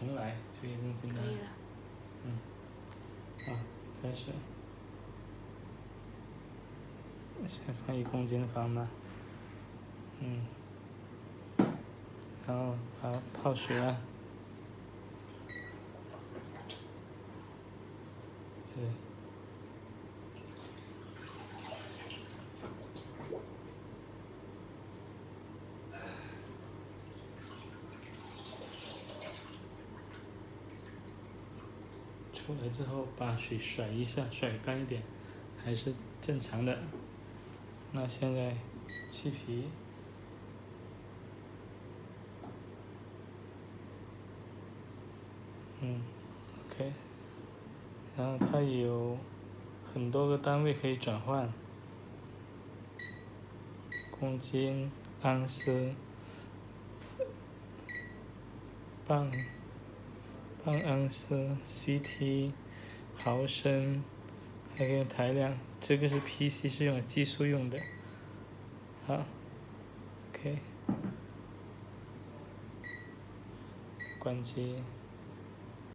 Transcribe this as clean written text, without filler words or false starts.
重来，就1公斤的。可以了。好，开始。先放1公斤的砝码，然后把它泡水啊，对。出来之后把水甩一下，甩干一点，还是正常的。那现在去皮，OK。然后它有很多个单位可以转换，公斤、盎司、磅盎司、CT、毫升，还有排量。这个是 PC 是用计数用的。好 ，OK，关机。